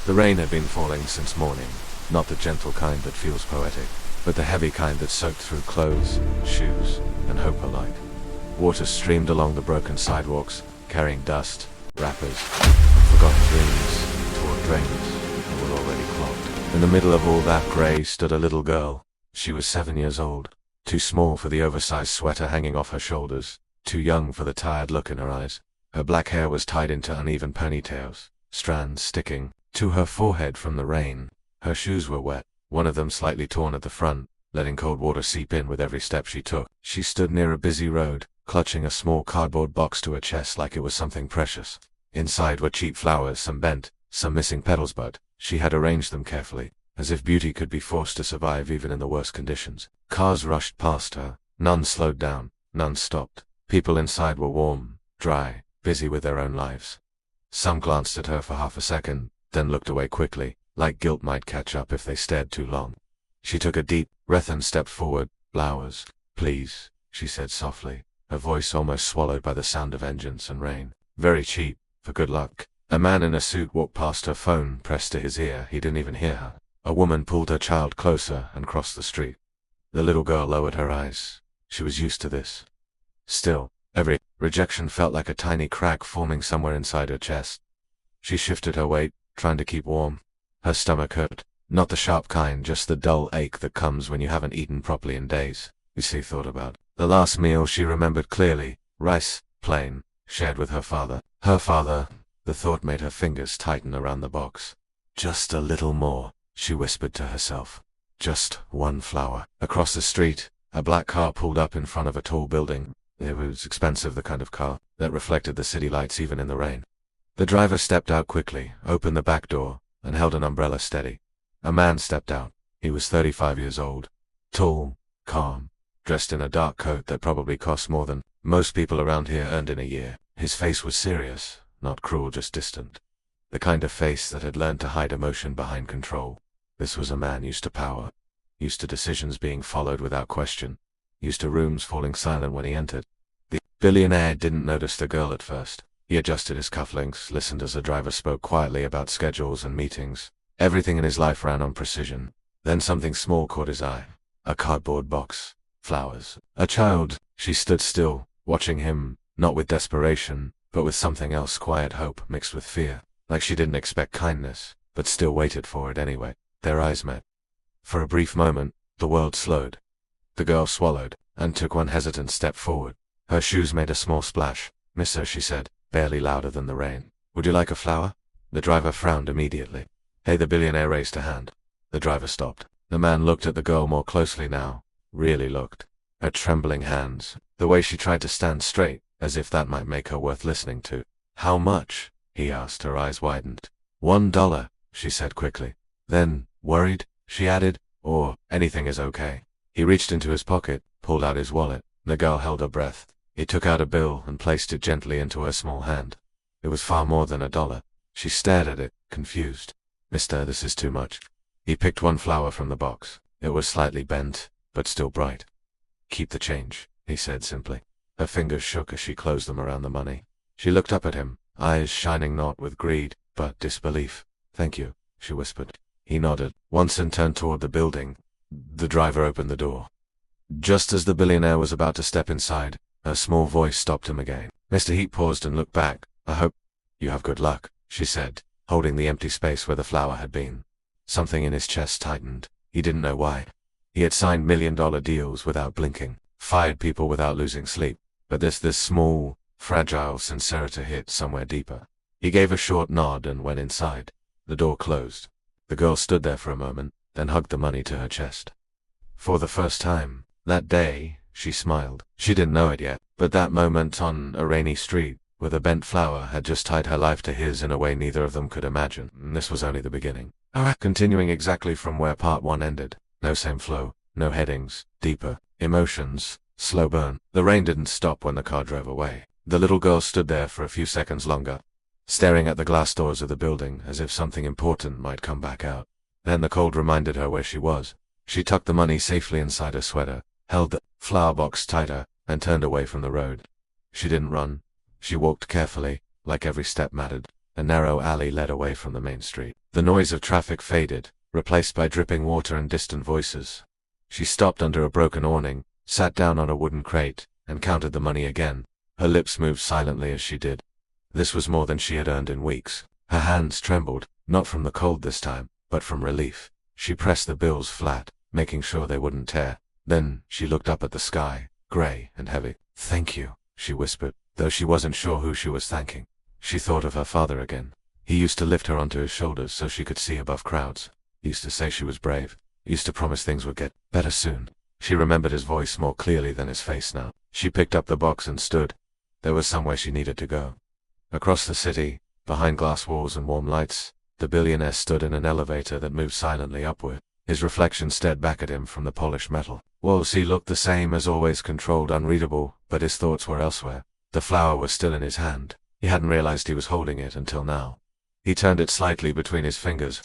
The rain had been falling since morning, not the gentle kind that feels poetic, but the heavy kind that soaked through clothes, shoes, and hope alike. Water streamed along the broken sidewalks, carrying dust, wrappers, forgotten dreams, toward drains that were already clogged. In the middle of all that gray stood a little girl. She was 7 years old, too small for the oversized sweater hanging off her shoulders, too young for the tired look in her eyes. Her black hair was tied into uneven ponytails, strands sticking to her forehead from the rain. Her shoes were wet, one of them slightly torn at the front, letting cold water seep in with every step she took. She stood near a busy road, clutching a small cardboard box to her chest like it was something precious. Inside were cheap flowers, some bent, some missing petals, but she had arranged them carefully, as if beauty could be forced to survive even in the worst conditions. Cars rushed past her. None slowed down, none stopped. People inside were warm, dry, busy with their own lives. Some glanced at her for half a second, then looked away quickly, like guilt might catch up if they stared too long. She took a deep breath and stepped forward. "Flowers, please," she said softly, her voice almost swallowed by the sound of engines and rain. "Very cheap, for good luck." A man in a suit walked past, her phone pressed to his ear. He didn't even hear her. A woman pulled her child closer and crossed the street. The little girl lowered her eyes. She was used to this. Still, every rejection felt like a tiny crack forming somewhere inside her chest. She shifted her weight, trying to keep warm. Her stomach hurt, not the sharp kind, just the dull ache that comes when you haven't eaten properly in days. Lucy thought about the last meal she remembered clearly, rice, plain, shared with her father. Her father, the thought made her fingers tighten around the box. Just a little more, she whispered to herself. Just one flower. Across the street, a black car pulled up in front of a tall building. It was expensive, the kind of car that reflected the city lights even in the rain. The driver stepped out quickly, opened the back door, and held an umbrella steady. A man stepped out. He was 35 years old. Tall, calm, dressed in a dark coat that probably cost more than most people around here earned in a year. His face was serious, not cruel, just distant. The kind of face that had learned to hide emotion behind control. This was a man used to power, used to decisions being followed without question, used to rooms falling silent when he entered. The billionaire didn't notice the girl at first. He adjusted his cufflinks, listened as the driver spoke quietly about schedules and meetings. Everything in his life ran on precision. Then something small caught his eye. A cardboard box. Flowers. A child. She stood still, watching him, not with desperation, but with something else, quiet hope mixed with fear. Like she didn't expect kindness, but still waited for it anyway. Their eyes met. For a brief moment, the world slowed. The girl swallowed, and took one hesitant step forward. Her shoes made a small splash. "Mister," she said, barely louder than the rain. "Would you like a flower?" The driver frowned immediately. "Hey," the billionaire raised a hand. The driver stopped. The man looked at the girl more closely now. Really looked. Her trembling hands. The way she tried to stand straight, as if that might make her worth listening to. "How much?" he asked, her eyes widened. $1, she said quickly. Then, worried, she added, "Or, anything is okay." He reached into his pocket, pulled out his wallet. The girl held her breath. He took out a bill and placed it gently into her small hand. It was far more than $1. She stared at it, confused. "Mister, this is too much." He picked one flower from the box. It was slightly bent, but still bright. "Keep the change," he said simply. Her fingers shook as she closed them around the money. She looked up at him, eyes shining not with greed, but disbelief. "Thank you," she whispered. He nodded, once and turned toward the building. The driver opened the door. Just as the billionaire was about to step inside, her small voice stopped him again. Mr. Heat paused and looked back. "I hope you have good luck," she said, holding the empty space where the flower had been. Something in his chest tightened. He didn't know why. He had signed million-dollar deals without blinking, fired people without losing sleep, but this small, fragile sincerity hit somewhere deeper. He gave a short nod and went inside. The door closed. The girl stood there for a moment, then hugged the money to her chest. For the first time, that day, she smiled. She didn't know it yet, but that moment on a rainy street, with a bent flower, had just tied her life to his in a way neither of them could imagine. And this was only the beginning. Continuing exactly from where part 1 ended. No same flow, no headings, deeper, emotions, slow burn. The rain didn't stop when the car drove away. The little girl stood there for a few seconds longer, staring at the glass doors of the building as if something important might come back out. Then the cold reminded her where she was. She tucked the money safely inside her sweater, held the flower box tighter, and turned away from the road. She didn't run. She walked carefully, like every step mattered. A narrow alley led away from the main street. The noise of traffic faded, replaced by dripping water and distant voices. She stopped under a broken awning, sat down on a wooden crate, and counted the money again. Her lips moved silently as she did. This was more than she had earned in weeks. Her hands trembled, not from the cold this time, but from relief. She pressed the bills flat, making sure they wouldn't tear. Then she looked up at the sky, gray and heavy. "Thank you," she whispered, though she wasn't sure who she was thanking. She thought of her father again. He used to lift her onto his shoulders so she could see above crowds. He used to say she was brave. He used to promise things would get better soon. She remembered his voice more clearly than his face now. She picked up the box and stood. There was somewhere she needed to go. Across the city, behind glass walls and warm lights, the billionaire stood in an elevator that moved silently upward. His reflection stared back at him from the polished metal. Walls he looked the same as always, controlled, unreadable, but his thoughts were elsewhere. The flower was still in his hand. He hadn't realized he was holding it until now. He turned it slightly between his fingers.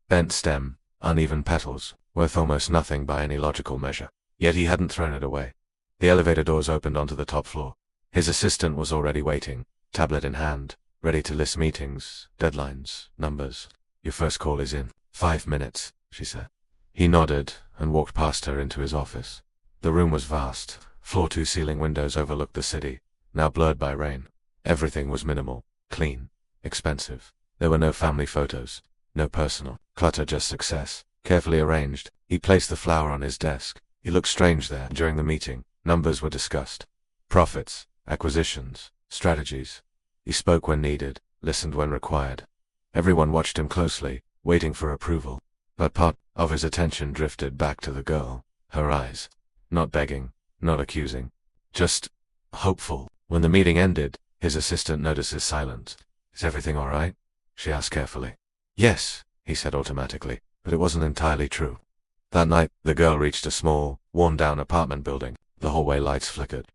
Bent stem, uneven petals, worth almost nothing by any logical measure. Yet he hadn't thrown it away. The elevator doors opened onto the top floor. His assistant was already waiting, tablet in hand, ready to list meetings, deadlines, numbers. "Your first call is in 5 minutes, she said. He nodded and walked past her into his office. The room was vast. Floor-to-ceiling windows overlooked the city, now blurred by rain. Everything was minimal, clean, expensive. There were no family photos, no personal clutter, just success, carefully arranged. He placed the flower on his desk. He looked strange there. During the meeting, numbers were discussed. Profits, acquisitions, strategies. He spoke when needed, listened when required. Everyone watched him closely, waiting for approval. But part of his attention drifted back to the girl. Her eyes. Not begging, not accusing. Just hopeful. When the meeting ended, his assistant noticed his silence. "Is everything all right?" she asked carefully. "Yes," he said automatically, but it wasn't entirely true. That night, the girl reached a small, worn-down apartment building. The hallway lights flickered.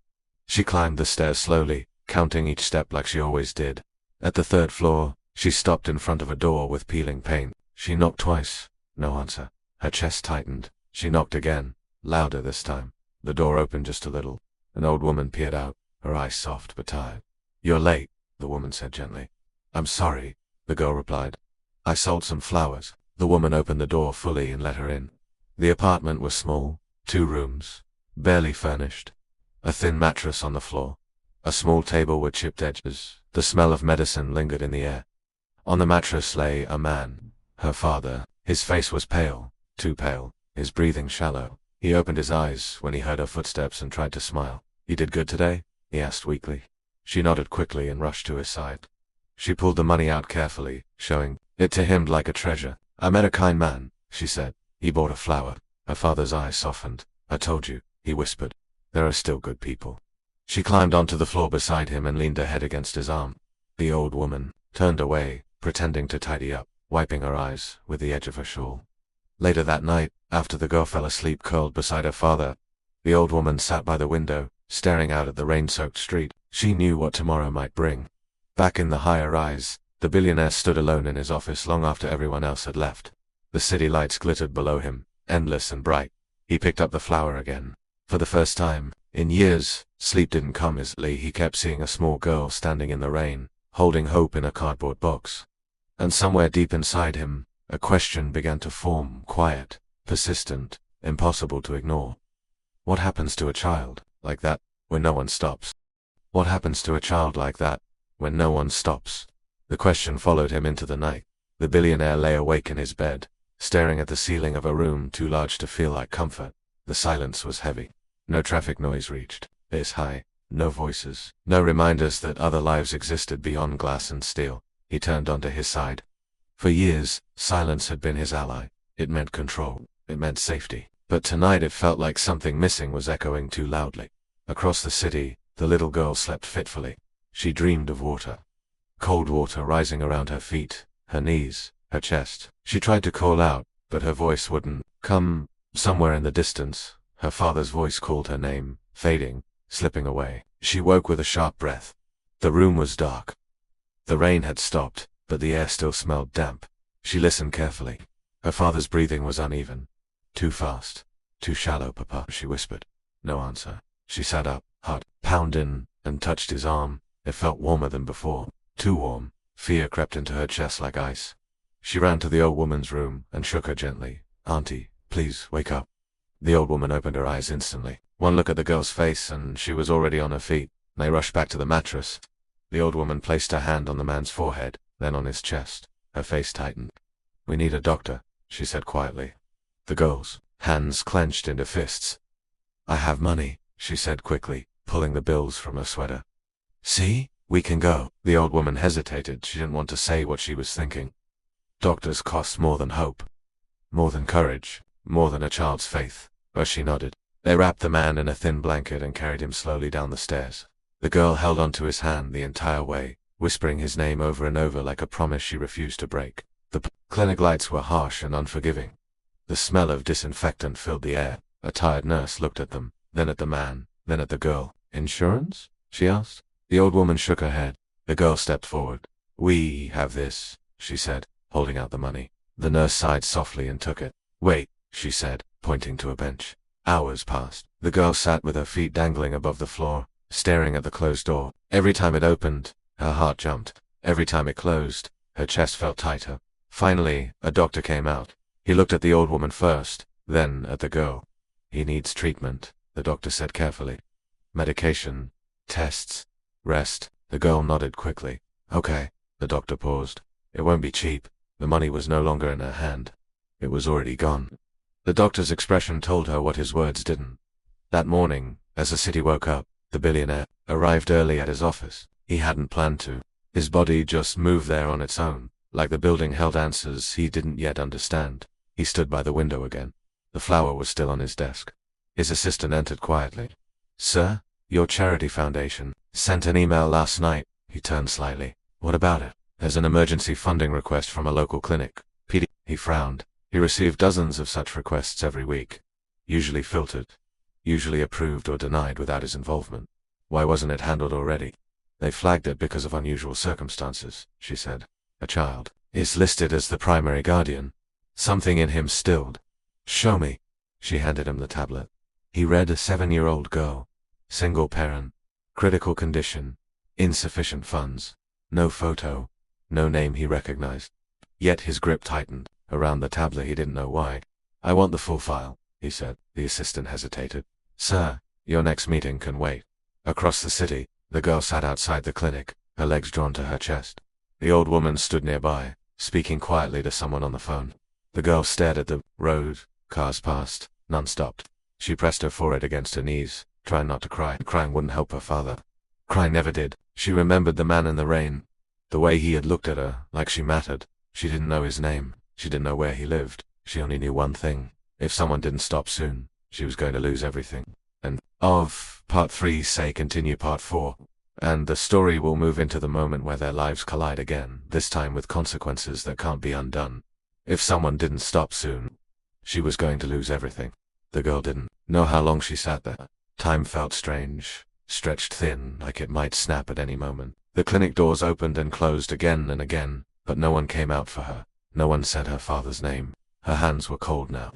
She climbed the stairs slowly, counting each step like she always did. At the 3rd floor, she stopped in front of a door with peeling paint. She knocked twice. No answer. Her chest tightened. She knocked again, louder this time. The door opened just a little. An old woman peered out, her eyes soft but tired. "You're late," the woman said gently. "I'm sorry," the girl replied. "I sold some flowers." The woman opened the door fully and let her in. The apartment was small, 2 rooms, barely furnished. A thin mattress on the floor. A small table with chipped edges. The smell of medicine lingered in the air. On the mattress lay a man, her father. His face was pale, too pale, his breathing shallow. He opened his eyes when he heard her footsteps and tried to smile. "You did good today?" he asked weakly. She nodded quickly and rushed to his side. She pulled the money out carefully, showing it to him like a treasure. "I met a kind man," she said. "He bought a flower." Her father's eyes softened. "I told you," he whispered. "There are still good people." She climbed onto the floor beside him and leaned her head against his arm. The old woman turned away, pretending to tidy up, wiping her eyes with the edge of her shawl. Later that night, after the girl fell asleep curled beside her father, the old woman sat by the window, staring out at the rain-soaked street. She knew what tomorrow might bring. Back in the higher rise, the billionaire stood alone in his office long after everyone else had left. The city lights glittered below him, endless and bright. He picked up the flower again. For the first time in years, sleep didn't come easily. He kept seeing a small girl standing in the rain, holding hope in a cardboard box. And somewhere deep inside him, a question began to form, quiet, persistent, impossible to ignore. What happens to a child like that when no one stops? What happens to a child like that when no one stops? The question followed him into the night. The billionaire lay awake in his bed, staring at the ceiling of a room too large to feel like comfort. The silence was heavy. No traffic noise reached his high. No voices. No reminders that other lives existed beyond glass and steel. He turned onto his side. For years, silence had been his ally. It meant control. It meant safety. But tonight it felt like something missing was echoing too loudly. Across the city, the little girl slept fitfully. She dreamed of water. Cold water rising around her feet, her knees, her chest. She tried to call out, but her voice wouldn't come. Somewhere in the distance, her father's voice called her name, fading, slipping away. She woke with a sharp breath. The room was dark. The rain had stopped, but the air still smelled damp. She listened carefully. Her father's breathing was uneven. "Too fast. Too shallow, Papa," she whispered. No answer. She sat up, heart pounding, and touched his arm. It felt warmer than before. Too warm. Fear crept into her chest like ice. She ran to the old woman's room and shook her gently. "Auntie, please wake up." The old woman opened her eyes instantly. One look at the girl's face and she was already on her feet. They rushed back to the mattress. The old woman placed her hand on the man's forehead, then on his chest. Her face tightened. "We need a doctor," she said quietly. The girl's hands clenched into fists. "I have money," she said quickly, pulling the bills from her sweater. "See? We can go." The old woman hesitated. She didn't want to say what she was thinking. Doctors cost more than hope, more than courage, more than a child's faith. But she nodded. They wrapped the man in a thin blanket and carried him slowly down the stairs. The girl held onto his hand the entire way, whispering his name over and over like a promise she refused to break. The clinic lights were harsh and unforgiving. The smell of disinfectant filled the air. A tired nurse looked at them, then at the man, then at the girl. "Insurance?" she asked. The old woman shook her head. The girl stepped forward. "We have this," she said, holding out the money. The nurse sighed softly and took it. "Wait," she said, pointing to a bench. Hours passed. The girl sat with her feet dangling above the floor, staring at the closed door. Every time it opened, her heart jumped. Every time it closed, her chest felt tighter. Finally, a doctor came out. He looked at the old woman first, then at the girl. "He needs treatment," the doctor said carefully. "Medication, tests, rest." The girl nodded quickly. "Okay." The doctor paused. "It won't be cheap." The money was no longer in her hand. It was already gone. The doctor's expression told her what his words didn't. That morning, as the city woke up, the billionaire arrived early at his office. He hadn't planned to. His body just moved there on its own, like the building held answers he didn't yet understand. He stood by the window again. The flower was still on his desk. His assistant entered quietly. "Sir, your charity foundation sent an email last night." He turned slightly. "What about it?" "There's an emergency funding request from a local clinic." He frowned. He received dozens of such requests every week. Usually filtered. Usually approved or denied without his involvement. Why wasn't it handled already? "They flagged it because of unusual circumstances," she said. "A child is listed as the primary guardian." Something in him stilled. "Show me." She handed him the tablet. He read: a 7-year-old girl. Single parent. Critical condition. Insufficient funds. No photo. No name he recognized. Yet his grip tightened. Around the tablet he didn't know why. "I want the full file," he said. The assistant hesitated. "Sir, your next meeting can wait." Across the city, the girl sat outside the clinic, her legs drawn to her chest. The old woman stood nearby, speaking quietly to someone on the phone. The girl stared at the road. Cars passed. None stopped. She pressed her forehead against her knees, trying not to cry. Crying wouldn't help her father. Crying never did. She remembered the man in the rain. The way he had looked at her, like she mattered. She didn't know his name. She didn't know where he lived. She only knew one thing. If someone didn't stop soon, she was going to lose everything. And of part 3 say continue part 4. And the story will move into the moment where their lives collide again, this time with consequences that can't be undone. If someone didn't stop soon, she was going to lose everything. The girl didn't know how long she sat there. Time felt strange, stretched thin, like it might snap at any moment. The clinic doors opened and closed again and again, but no one came out for her. No one said her father's name. Her hands were cold now.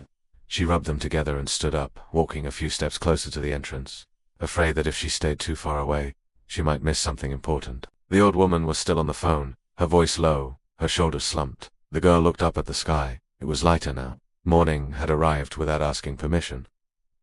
She rubbed them together and stood up, walking a few steps closer to the entrance, afraid that if she stayed too far away, she might miss something important. The old woman was still on the phone, her voice low, her shoulders slumped. The girl looked up at the sky. It was lighter now. Morning had arrived without asking permission.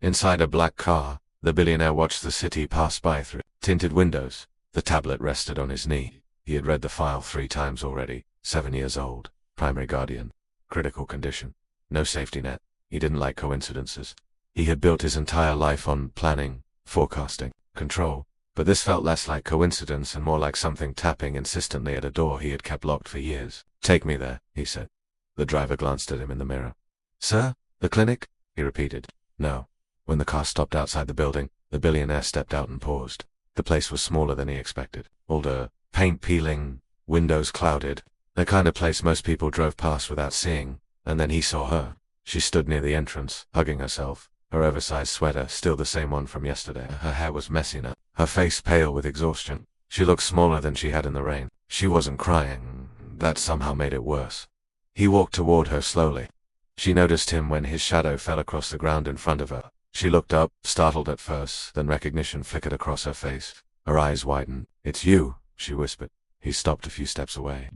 Inside a black car, the billionaire watched the city pass by through tinted windows. The tablet rested on his knee. He had read the file 3 times already. 7 years old. Primary guardian. Critical condition. No safety net. He didn't like coincidences. He had built his entire life on planning, forecasting, control. But this felt less like coincidence and more like something tapping insistently at a door he had kept locked for years. "Take me there," he said. The driver glanced at him in the mirror. "Sir? The clinic?" he repeated. "No." When the car stopped outside the building, the billionaire stepped out and paused. The place was smaller than he expected. Older, paint peeling, windows clouded. The kind of place most people drove past without seeing. And then he saw her. She stood near the entrance, hugging herself. Her oversized sweater, still the same one from yesterday. Her hair was messy now. Her face pale with exhaustion. She looked smaller than she had in the rain. She wasn't crying. That somehow made it worse. He walked toward her slowly. She noticed him when his shadow fell across the ground in front of her. She looked up, startled at first, then recognition flickered across her face. Her eyes widened. "It's you," she whispered. He stopped a few steps away.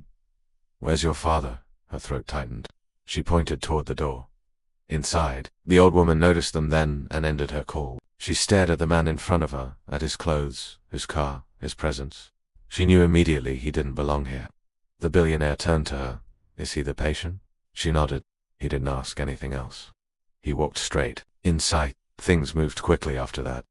"Where's your father?" Her throat tightened. She pointed toward the door. Inside, the old woman noticed them then and ended her call. She stared at the man in front of her, at his clothes, his car, his presence. She knew immediately he didn't belong here. The billionaire turned to her. Is he the patient? She nodded. He didn't ask anything else. He walked straight. In sight. Things moved quickly after that.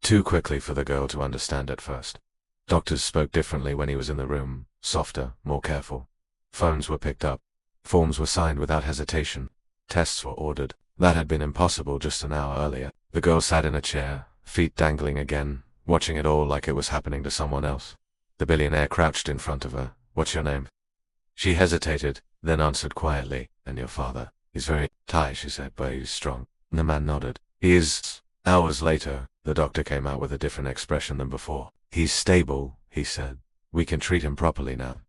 Too quickly for the girl to understand at first. Doctors spoke differently when he was in the room, softer, more careful. Phones were picked up. Forms were signed without hesitation. Tests were ordered. That had been impossible just an hour earlier. The girl sat in a chair, feet dangling again, watching it all like it was happening to someone else. The billionaire crouched in front of her. What's your name? She hesitated, then answered quietly. And your father? He's very tired, she said, but he's strong. The man nodded. He is. Hours later, the doctor came out with a different expression than before. He's stable, he said. We can treat him properly now.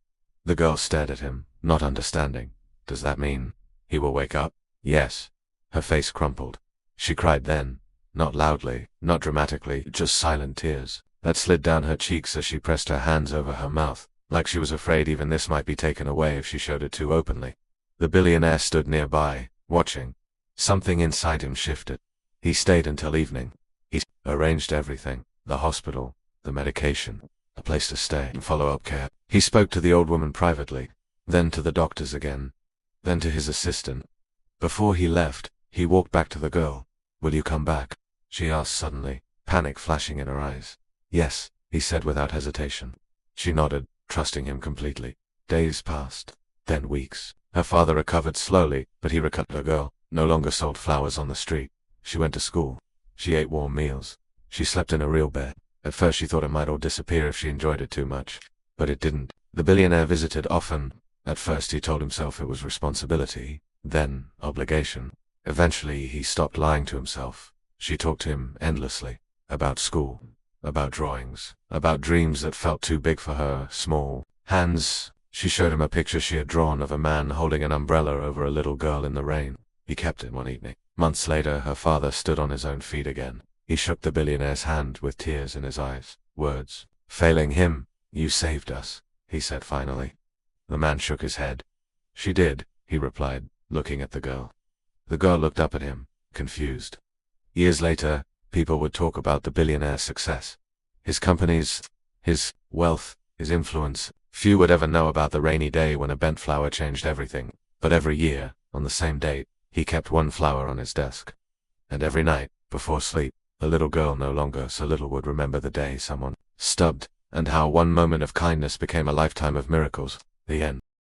The girl stared at him, not understanding. Does that mean he will wake up? Yes. Her face crumpled. She cried then, not loudly, not dramatically, just silent tears that slid down her cheeks as she pressed her hands over her mouth, like she was afraid even this might be taken away if she showed it too openly. The billionaire stood nearby, watching. Something inside him shifted. He stayed until evening. He arranged everything, the hospital, the medication, a place to stay, and follow-up care. He spoke to the old woman privately, then to the doctors again, then to his assistant. Before he left, he walked back to the girl. Will you come back? She asked suddenly, panic flashing in her eyes. Yes, he said without hesitation. She nodded, trusting him completely. Days passed, then weeks. Her father recovered slowly, but he recovered. The girl no longer sold flowers on the street. She went to school. She ate warm meals. She slept in a real bed. At first she thought it might all disappear if she enjoyed it too much. But it didn't. The billionaire visited often. At first he told himself it was responsibility, then obligation. Eventually he stopped lying to himself. She talked to him endlessly. About school. About drawings. About dreams that felt too big for her, small. Hands. She showed him a picture she had drawn of a man holding an umbrella over a little girl in the rain. He kept it one evening. Months later, her father stood on his own feet again. He shook the billionaire's hand with tears in his eyes. Words failing him. You saved us, he said finally. The man shook his head. She did, he replied, looking at the girl. The girl looked up at him, confused. Years later, people would talk about the billionaire's success. His companies, his wealth, his influence. Few would ever know about the rainy day when a bent flower changed everything. But every year, on the same date, he kept one flower on his desk. And every night, before sleep, the little girl no longer so little would remember the day someone stubbed, and how one moment of kindness became a lifetime of miracles. The end.